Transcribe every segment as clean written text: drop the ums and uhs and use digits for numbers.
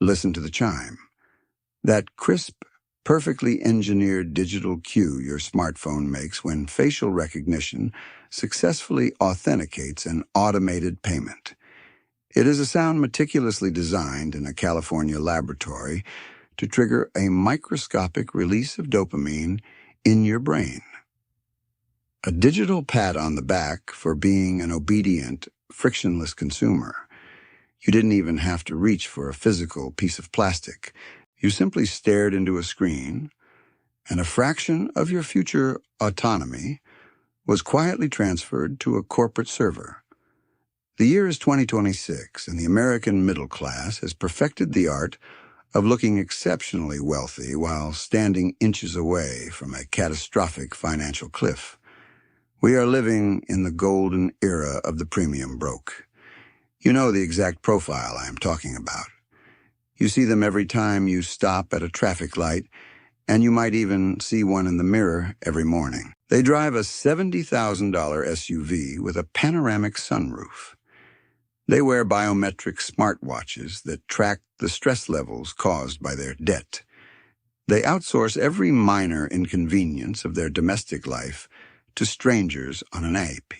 Listen to the chime. That crisp, perfectly engineered digital cue your smartphone makes when facial recognition successfully authenticates an automated payment. It is a sound meticulously designed in a California laboratory to trigger a microscopic release of dopamine in your brain. A digital pat on the back for being an obedient, frictionless consumer. You didn't even have to reach for a physical piece of plastic. You simply stared into a screen, and a fraction of your future autonomy was quietly transferred to a corporate server. The year is 2026, and the American middle class has perfected the art of looking exceptionally wealthy while standing inches away from a catastrophic financial cliff. We are living in the golden era of the premium broke. You know the exact profile I am talking about. You see them every time you stop at a traffic light, and you might even see one in the mirror every morning. They drive a $70,000 SUV with a panoramic sunroof. They wear biometric smartwatches that track the stress levels caused by their debt. They outsource every minor inconvenience of their domestic life to strangers on an app.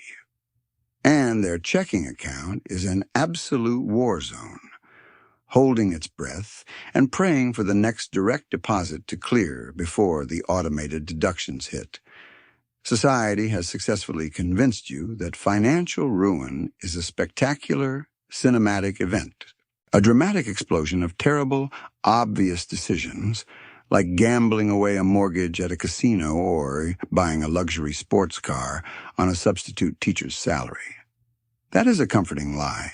And their checking account is an absolute war zone, holding its breath and praying for the next direct deposit to clear before the automated deductions hit. Society has successfully convinced you that financial ruin is a spectacular, cinematic event, a dramatic explosion of terrible, obvious decisions, like gambling away a mortgage at a casino or buying a luxury sports car on a substitute teacher's salary. That is a comforting lie.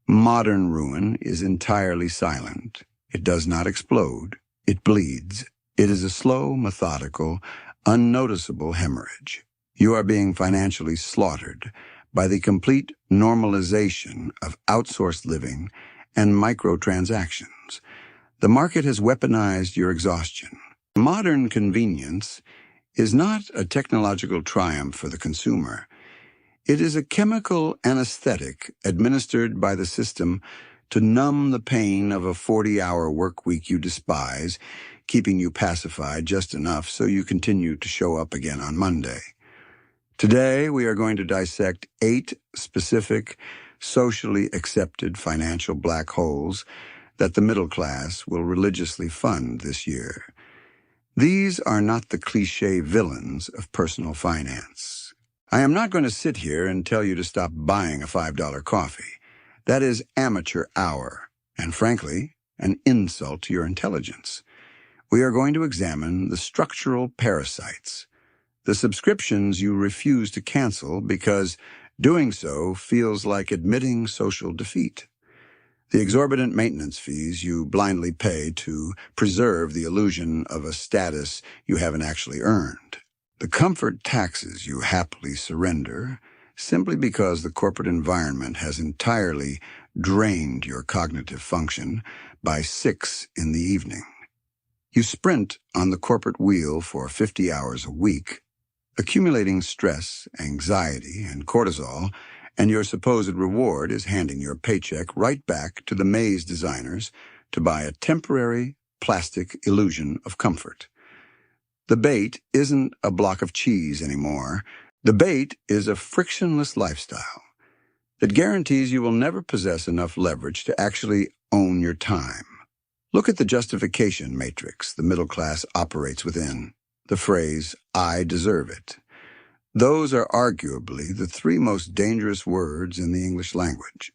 Modern ruin is entirely silent. It does not explode. It bleeds. It is a slow, methodical, unnoticeable hemorrhage. You are being financially slaughtered by the complete normalization of outsourced living and microtransactions. The market has weaponized your exhaustion. Modern convenience is not a technological triumph for the consumer. It is a chemical anesthetic administered by the system to numb the pain of a 40-hour work week you despise, keeping you pacified just enough so you continue to show up again on Monday. Today, we are going to dissect 8 specific, socially accepted financial black holes that the middle class will religiously fund this year. These are not the cliché villains of personal finance. I am not going to sit here and tell you to stop buying a $5 coffee. That is amateur hour, and frankly, an insult to your intelligence. We are going to examine the structural parasites, the subscriptions you refuse to cancel because doing so feels like admitting social defeat, the exorbitant maintenance fees you blindly pay to preserve the illusion of a status you haven't actually earned, the comfort taxes you happily surrender simply because the corporate environment has entirely drained your cognitive function by 6 in the evening. You sprint on the corporate wheel for 50 hours a week, accumulating stress, anxiety, and cortisol, and your supposed reward is handing your paycheck right back to the maze designers to buy a temporary plastic illusion of comfort. The bait isn't a block of cheese anymore. The bait is a frictionless lifestyle that guarantees you will never possess enough leverage to actually own your time. Look at the justification matrix the middle class operates within. The phrase, "I deserve it." Those are arguably the 3 most dangerous words in the English language.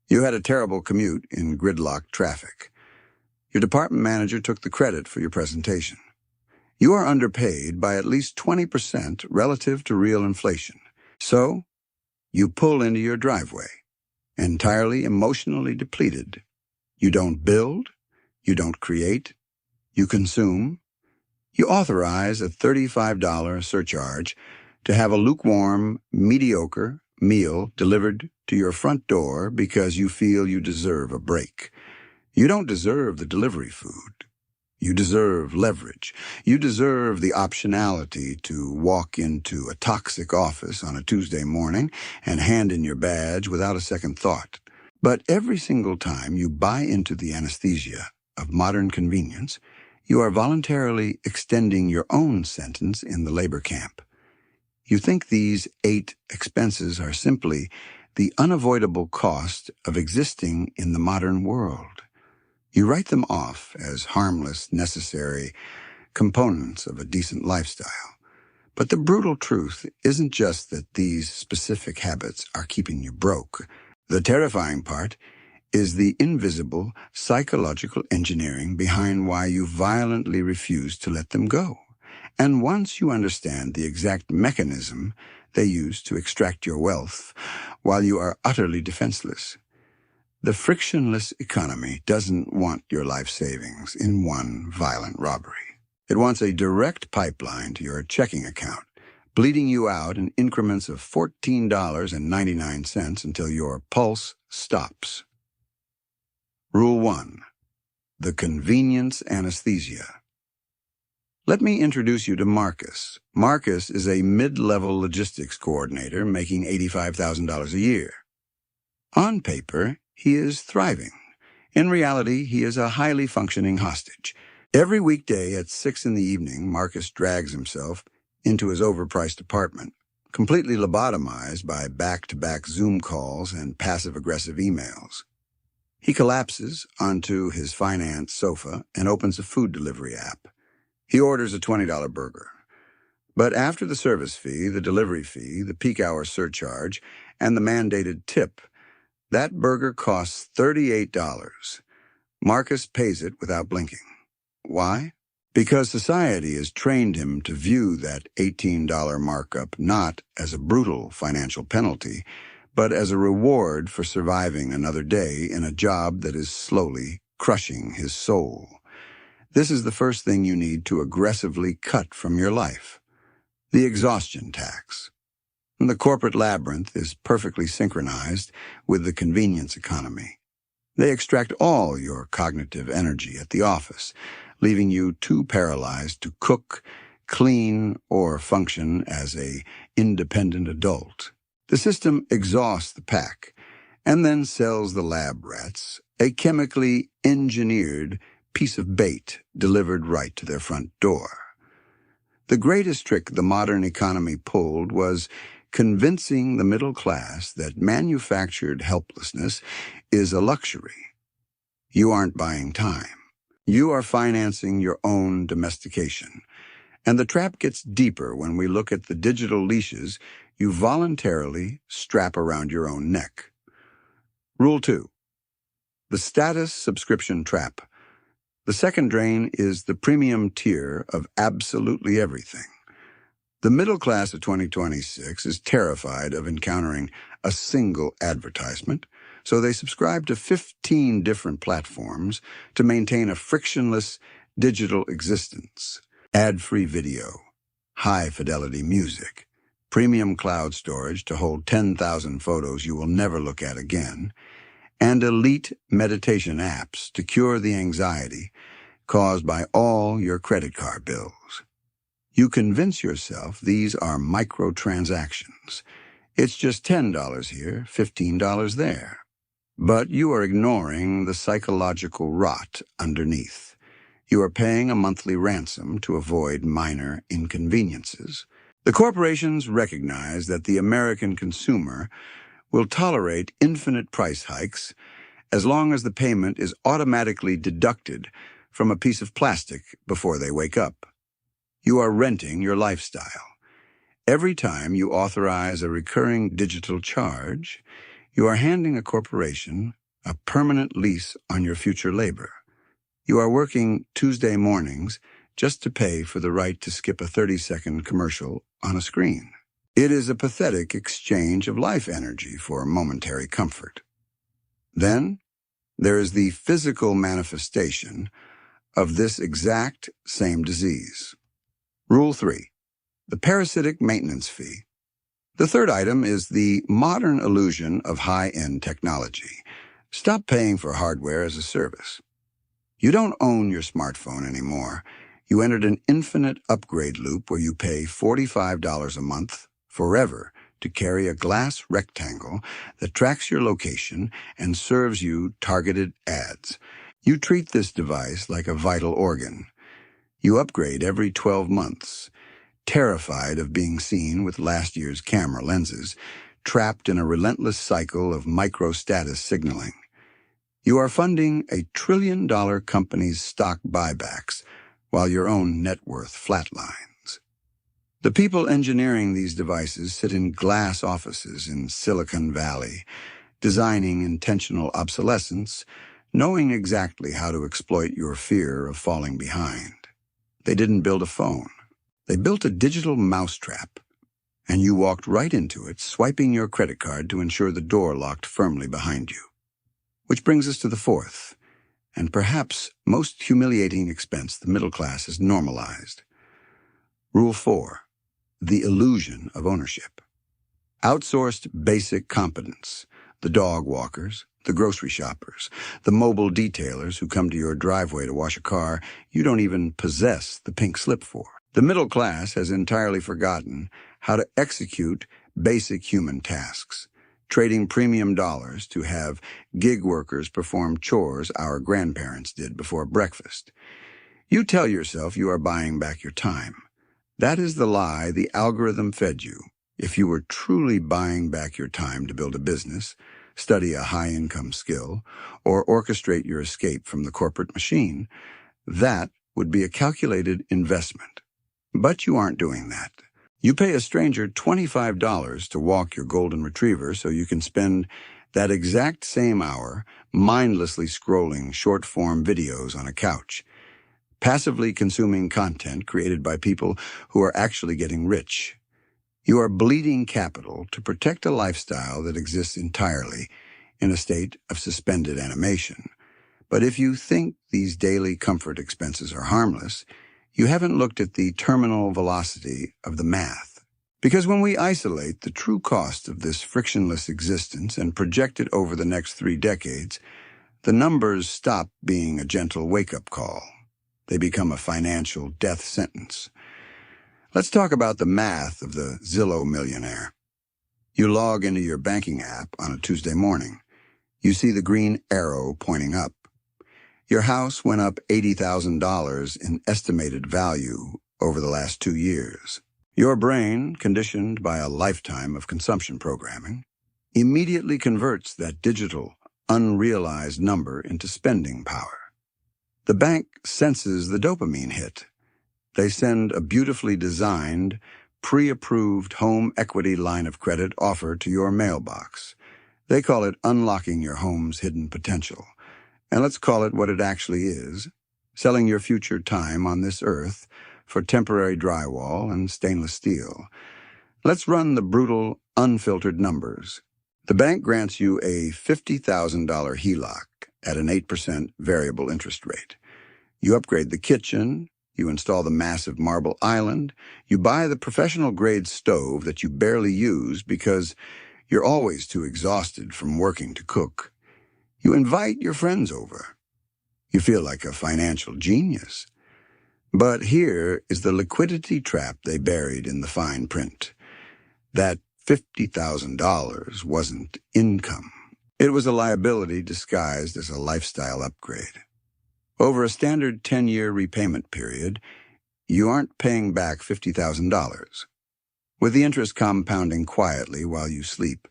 You had a terrible commute in gridlock traffic. Your department manager took the credit for your presentation. You are underpaid by at least 20% relative to real inflation. So, you pull into your driveway, entirely emotionally depleted. You don't build, you don't create, you consume. You authorize a $35 surcharge to have a lukewarm, mediocre meal delivered to your front door because you feel you deserve a break. You don't deserve the delivery food. You deserve leverage. You deserve the optionality to walk into a toxic office on a Tuesday morning and hand in your badge without a second thought. But every single time you buy into the anesthesia of modern convenience, you are voluntarily extending your own sentence in the labor camp. You think these 8 expenses are simply the unavoidable cost of existing in the modern world. You write them off as harmless, necessary components of a decent lifestyle. But the brutal truth isn't just that these specific habits are keeping you broke. The terrifying part is the invisible psychological engineering behind why you violently refuse to let them go. And once you understand the exact mechanism they use to extract your wealth while you are utterly defenseless, the frictionless economy doesn't want your life savings in one violent robbery. It wants a direct pipeline to your checking account, bleeding you out in increments of $14.99 until your pulse stops. Rule 1. The convenience anesthesia. Let me introduce you to Marcus. Marcus is a mid-level logistics coordinator making $85,000 a year. On paper, he is thriving. In reality, he is a highly functioning hostage. Every weekday at 6 in the evening, Marcus drags himself into his overpriced apartment, completely lobotomized by back-to-back Zoom calls and passive-aggressive emails. He collapses onto his finance sofa and opens a food delivery app. He orders a $20 burger. But after the service fee, the delivery fee, the peak hour surcharge, and the mandated tip, that burger costs $38. Marcus pays it without blinking. Why? Because society has trained him to view that $18 markup not as a brutal financial penalty, but as a reward for surviving another day in a job that is slowly crushing his soul. This is the first thing you need to aggressively cut from your life: the exhaustion tax. The corporate labyrinth is perfectly synchronized with the convenience economy. They extract all your cognitive energy at the office, leaving you too paralyzed to cook, clean, or function as an independent adult. The system exhausts the pack and then sells the lab rats a chemically engineered piece of bait delivered right to their front door. The greatest trick the modern economy pulled was convincing the middle class that manufactured helplessness is a luxury. You aren't buying time. You are financing your own domestication. And the trap gets deeper when we look at the digital leashes you voluntarily strap around your own neck. Rule 2. The status subscription trap. The second drain is the premium tier of absolutely everything. The middle class of 2026 is terrified of encountering a single advertisement, so they subscribe to 15 different platforms to maintain a frictionless digital existence. Ad-free video, high-fidelity music, premium cloud storage to hold 10,000 photos you will never look at again, and elite meditation apps to cure the anxiety caused by all your credit card bills. You convince yourself these are microtransactions. It's just $10 here, $15 there. But you are ignoring the psychological rot underneath. You are paying a monthly ransom to avoid minor inconveniences. The corporations recognize that the American consumer will tolerate infinite price hikes as long as the payment is automatically deducted from a piece of plastic before they wake up. You are renting your lifestyle. Every time you authorize a recurring digital charge, you are handing a corporation a permanent lease on your future labor. You are working Tuesday mornings just to pay for the right to skip a 30-second commercial on a screen. It is a pathetic exchange of life energy for momentary comfort. Then, there is the physical manifestation of this exact same disease. Rule 3. The parasitic maintenance fee. The third item is the modern illusion of high-end technology. Stop paying for hardware as a service. You don't own your smartphone anymore. You entered an infinite upgrade loop where you pay $45 a month forever to carry a glass rectangle that tracks your location and serves you targeted ads. You treat this device like a vital organ. You upgrade every 12 months, terrified of being seen with last year's camera lenses, trapped in a relentless cycle of micro-status signaling. You are funding a trillion-dollar company's stock buybacks while your own net worth flatlines. The people engineering these devices sit in glass offices in Silicon Valley, designing intentional obsolescence, knowing exactly how to exploit your fear of falling behind. They didn't build a phone. They built a digital mousetrap, and you walked right into it, swiping your credit card to ensure the door locked firmly behind you. Which brings us to the fourth, and perhaps most humiliating expense the middle class has normalized. Rule 4, the illusion of ownership. Outsourced basic competence, the dog walkers, the grocery shoppers, the mobile detailers who come to your driveway to wash a car you don't even possess the pink slip for. The middle class has entirely forgotten how to execute basic human tasks, trading premium dollars to have gig workers perform chores our grandparents did before breakfast. You tell yourself you are buying back your time. That is the lie the algorithm fed you. If you were truly buying back your time to build a business, study a high-income skill, or orchestrate your escape from the corporate machine, that would be a calculated investment. But you aren't doing that. You pay a stranger $25 to walk your golden retriever so you can spend that exact same hour mindlessly scrolling short-form videos on a couch, passively consuming content created by people who are actually getting rich. You are bleeding capital to protect a lifestyle that exists entirely in a state of suspended animation. But if you think these daily comfort expenses are harmless, you haven't looked at the terminal velocity of the math. Because when we isolate the true cost of this frictionless existence and project it over the next 3 decades, the numbers stop being a gentle wake-up call. They become a financial death sentence. Let's talk about the math of the Zillow millionaire. You log into your banking app on a Tuesday morning. You see the green arrow pointing up. Your house went up $80,000 in estimated value over the last 2 years. Your brain, conditioned by a lifetime of consumption programming, immediately converts that digital, unrealized number into spending power. The bank senses the dopamine hit. They send a beautifully designed, pre-approved home equity line of credit offer to your mailbox. They call it unlocking your home's hidden potential. And let's call it what it actually is, selling your future time on this earth for temporary drywall and stainless steel. Let's run the brutal, unfiltered numbers. The bank grants you a $50,000 HELOC at an 8% variable interest rate. You upgrade the kitchen, you install the massive marble island, you buy the professional-grade stove that you barely use because you're always too exhausted from working to cook. You invite your friends over. You feel like a financial genius. But here is the liquidity trap they buried in the fine print. That $50,000 wasn't income. It was a liability disguised as a lifestyle upgrade. Over a standard 10-year repayment period, you aren't paying back $50,000. With the interest compounding quietly while you sleep,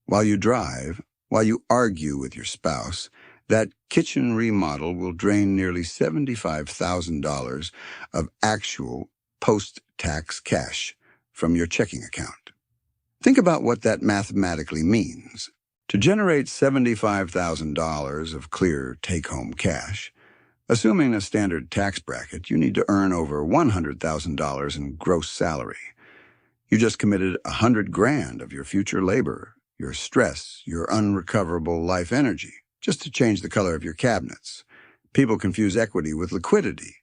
while you drive, while you argue with your spouse, that kitchen remodel will drain nearly $75,000 of actual post-tax cash from your checking account. Think about what that mathematically means. To generate $75,000 of clear take-home cash, assuming a standard tax bracket, you need to earn over $100,000 in gross salary. You just committed $100,000 of your future labor, your stress, your unrecoverable life energy, just to change the color of your cabinets. People confuse equity with liquidity,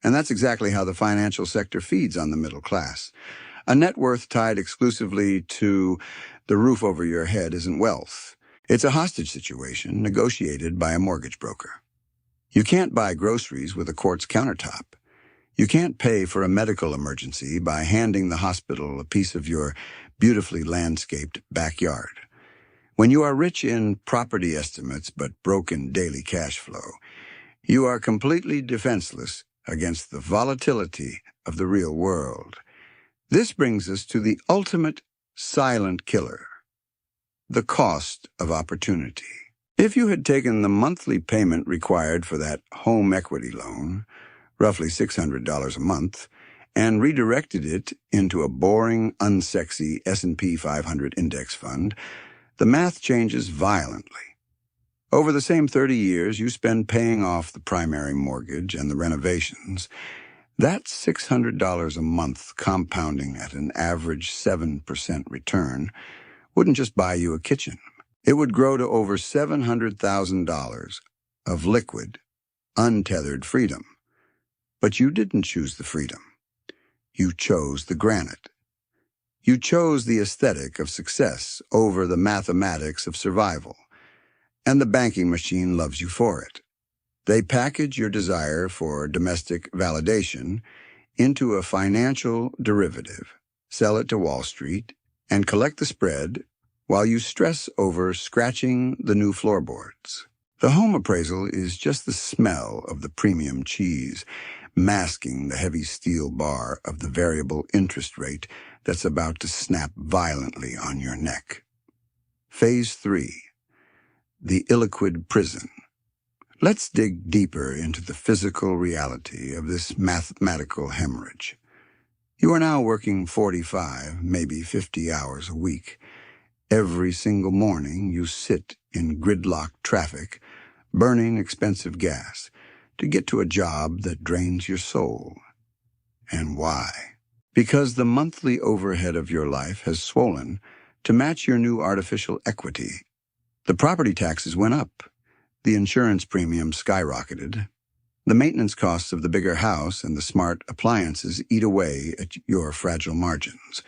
and that's exactly how the financial sector feeds on the middle class. A net worth tied exclusively to the roof over your head isn't wealth. It's a hostage situation negotiated by a mortgage broker. You can't buy groceries with a quartz countertop. You can't pay for a medical emergency by handing the hospital a piece of your beautifully landscaped backyard. When you are rich in property estimates but broke in daily cash flow, you are completely defenseless against the volatility of the real world. This brings us to the ultimate silent killer, the cost of opportunity. If you had taken the monthly payment required for that home equity loan, roughly $600 a month, and redirected it into a boring, unsexy S&P 500 index fund, the math changes violently. Over the same 30 years you spend paying off the primary mortgage and the renovations. That $600 a month compounding at an average 7% return wouldn't just buy you a kitchen. It would grow to over $700,000 of liquid, untethered freedom. But you didn't choose the freedom. You chose the granite. You chose the aesthetic of success over the mathematics of survival. And the banking machine loves you for it. They package your desire for domestic validation into a financial derivative, sell it to Wall Street, and collect the spread while you stress over scratching the new floorboards. The home appraisal is just the smell of the premium cheese, masking the heavy steel bar of the variable interest rate that's about to snap violently on your neck. Phase 3. The illiquid prison. Let's dig deeper into the physical reality of this mathematical hemorrhage. You are now working 45, maybe 50 hours a week. Every single morning you sit in gridlock traffic, burning expensive gas, to get to a job that drains your soul. And why? Because the monthly overhead of your life has swollen to match your new artificial equity. The property taxes went up. The insurance premium skyrocketed. The maintenance costs of the bigger house and the smart appliances eat away at your fragile margins.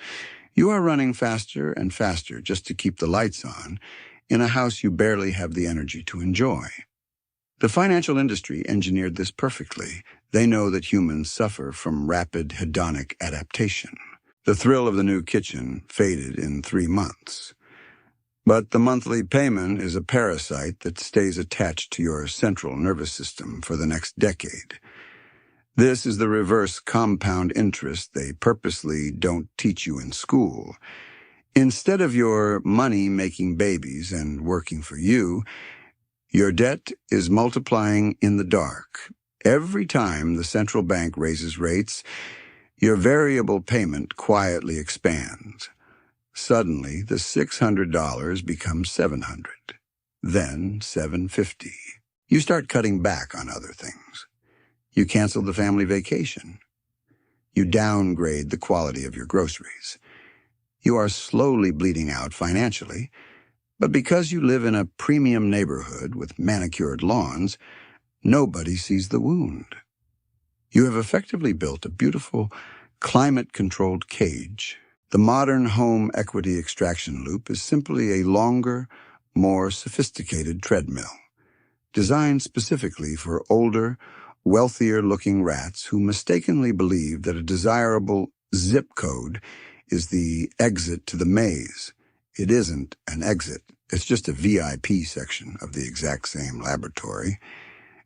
You are running faster and faster just to keep the lights on in a house you barely have the energy to enjoy. The financial industry engineered this perfectly. They know that humans suffer from rapid hedonic adaptation. The thrill of the new kitchen faded in 3 months. But the monthly payment is a parasite that stays attached to your central nervous system for the next decade. This is the reverse compound interest they purposely don't teach you in school. Instead of your money making babies and working for you, your debt is multiplying in the dark. Every time the central bank raises rates, your variable payment quietly expands. Suddenly, the $600 becomes $700, then $750. You start cutting back on other things. You cancel the family vacation. You downgrade the quality of your groceries. You are slowly bleeding out financially, but because you live in a premium neighborhood with manicured lawns, nobody sees the wound. You have effectively built a beautiful, climate-controlled cage. The modern home equity extraction loop is simply a longer, more sophisticated treadmill, designed specifically for older, wealthier-looking rats who mistakenly believe that a desirable zip code is the exit to the maze. It isn't an exit. It's just a VIP section of the exact same laboratory.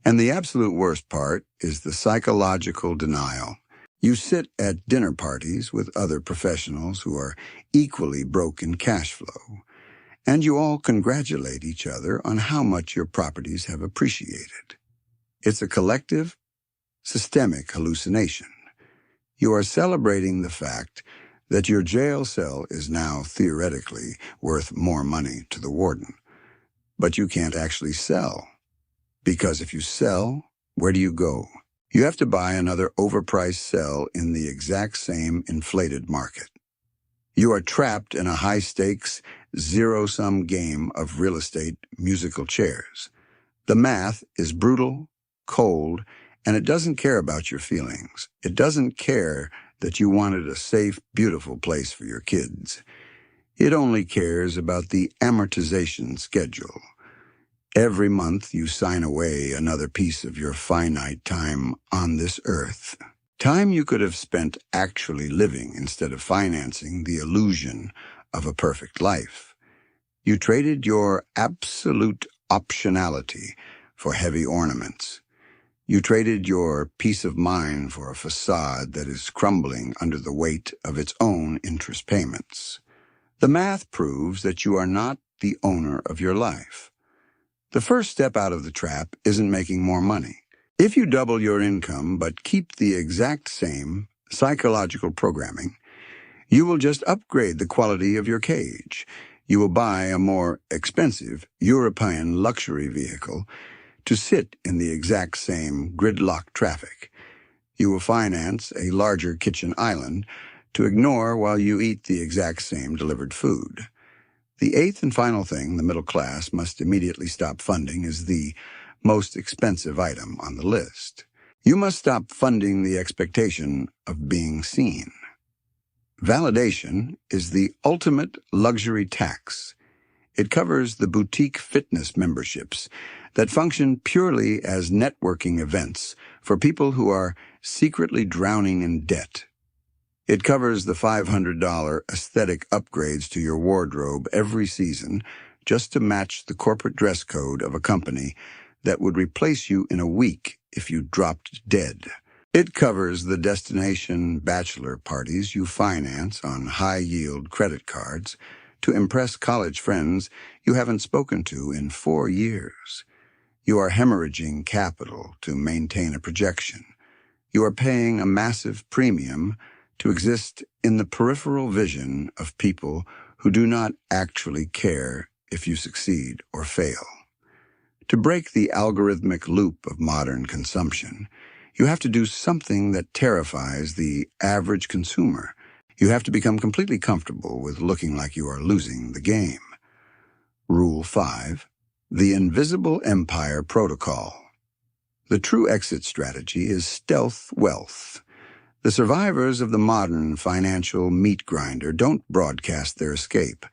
And the absolute worst part is the psychological denial. You sit at dinner parties with other professionals who are equally broke in cash flow, and you all congratulate each other on how much your properties have appreciated. It's a collective, systemic hallucination. You are celebrating the fact that your jail cell is now theoretically worth more money to the warden. But you can't actually sell, because if you sell, where do you go? You have to buy another overpriced cell in the exact same inflated market. You are trapped in a high-stakes, zero-sum game of real estate musical chairs. The math is brutal, cold, and it doesn't care about your feelings. It doesn't care that you wanted a safe, beautiful place for your kids. It only cares about the amortization schedule. Every month you sign away another piece of your finite time on this earth. Time you could have spent actually living instead of financing the illusion of a perfect life. You traded your absolute optionality for heavy ornaments. You traded your peace of mind for a facade that is crumbling under the weight of its own interest payments. The math proves that you are not the owner of your life. The first step out of the trap isn't making more money. If you double your income but keep the exact same psychological programming, you will just upgrade the quality of your cage. You will buy a more expensive European luxury vehicle to sit in the exact same gridlock traffic. You will finance a larger kitchen island to ignore while you eat the exact same delivered food. The eighth and final thing the middle class must immediately stop funding is the most expensive item on the list. You must stop funding the expectation of being seen. Validation is the ultimate luxury tax. It covers the boutique fitness memberships that function purely as networking events for people who are secretly drowning in debt. It covers the $500 aesthetic upgrades to your wardrobe every season just to match the corporate dress code of a company that would replace you in a week if you dropped dead. It covers the destination bachelor parties you finance on high-yield credit cards to impress college friends you haven't spoken to in 4 years. You are hemorrhaging capital to maintain a projection. You are paying a massive premium to exist in the peripheral vision of people who do not actually care if you succeed or fail. To break the algorithmic loop of modern consumption, you have to do something that terrifies the average consumer. You have to become completely comfortable with looking like you are losing the game. Rule 5. The Invisible Empire Protocol. The true exit strategy is stealth wealth. The survivors of the modern financial meat grinder don't broadcast their escape.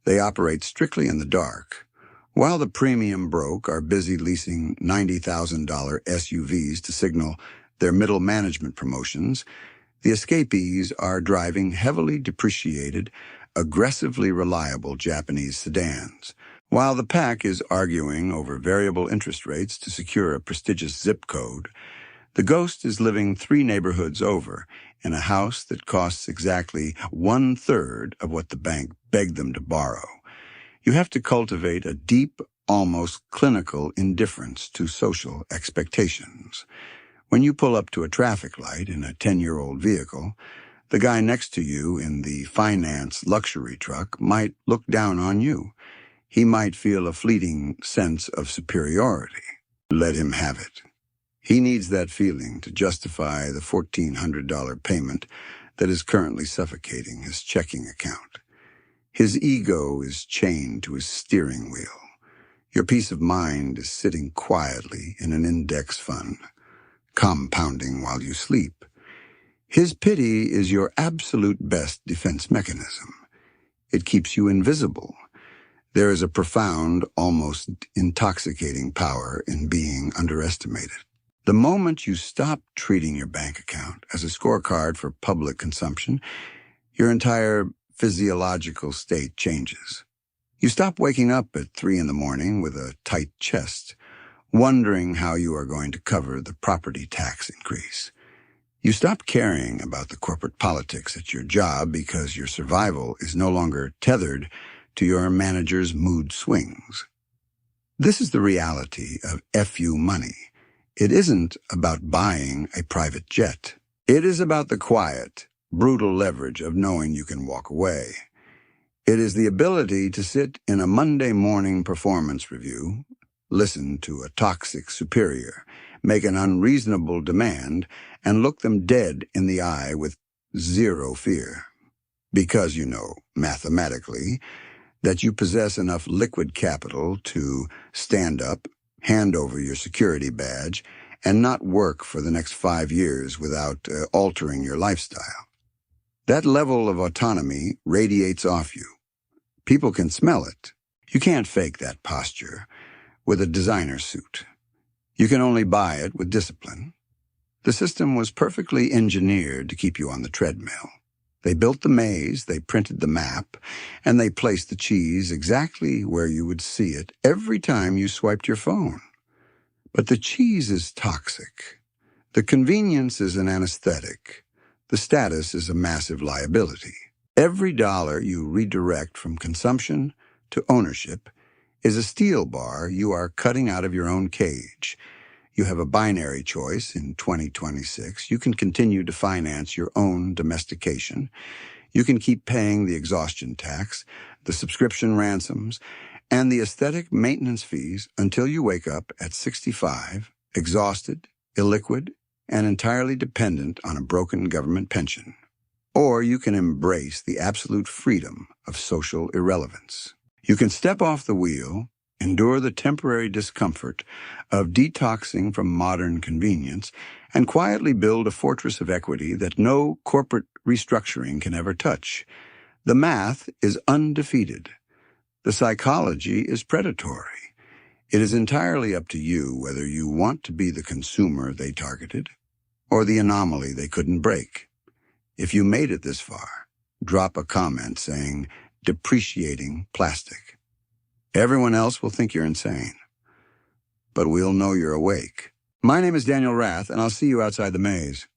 They operate strictly in the dark. While the premium broke are busy leasing $90,000 SUVs to signal their middle management promotions, the escapees are driving heavily depreciated, aggressively reliable Japanese sedans, while the pack is arguing over variable interest rates to secure a prestigious zip code. The ghost is living 3 neighborhoods over in a house that costs exactly 1/3 of what the bank begged them to borrow. You have to cultivate a deep, almost clinical indifference to social expectations. When you pull up to a traffic light in a 10-year-old vehicle, the guy next to you in the finance luxury truck might look down on you. He might feel a fleeting sense of superiority. Let him have it. He needs that feeling to justify the $1,400 payment that is currently suffocating his checking account. His ego is chained to his steering wheel. Your peace of mind is sitting quietly in an index fund, compounding while you sleep. His pity is your absolute best defense mechanism. It keeps you invisible. There is a profound, almost intoxicating power in being underestimated. The moment you stop treating your bank account as a scorecard for public consumption, your entire physiological state changes. You stop waking up at 3 a.m. with a tight chest, wondering how you are going to cover the property tax increase. You stop caring about the corporate politics at your job because your survival is no longer tethered to your manager's mood swings. This is the reality of FU money. It isn't about buying a private jet. It is about the quiet, brutal leverage of knowing you can walk away. It is the ability to sit in a Monday morning performance review, listen to a toxic superior, make an unreasonable demand, and look them dead in the eye with zero fear. Because you know, mathematically, that you possess enough liquid capital to stand up, hand over your security badge, and not work for the next 5 years without altering your lifestyle. That level of autonomy radiates off you. People can smell it. You can't fake that posture with a designer suit. You can only buy it with discipline. The system was perfectly engineered to keep you on the treadmill. They built the maze, they printed the map, and they placed the cheese exactly where you would see it every time you swiped your phone. But the cheese is toxic. The convenience is an anesthetic. The status is a massive liability. Every dollar you redirect from consumption to ownership is a steel bar you are cutting out of your own cage. You have a binary choice in 2026. You can continue to finance your own domestication. You can keep paying the exhaustion tax, the subscription ransoms, and the aesthetic maintenance fees until you wake up at 65, exhausted, illiquid, and entirely dependent on a broken government pension. Or you can embrace the absolute freedom of social irrelevance. You can step off the wheel, endure the temporary discomfort of detoxing from modern convenience, and quietly build a fortress of equity that no corporate restructuring can ever touch. The math is undefeated. The psychology is predatory. It is entirely up to you whether you want to be the consumer they targeted or the anomaly they couldn't break. If you made it this far, drop a comment saying, "Depreciating plastic." Everyone else will think you're insane, but we'll know you're awake. My name is Daniel Rath, and I'll see you outside the maze.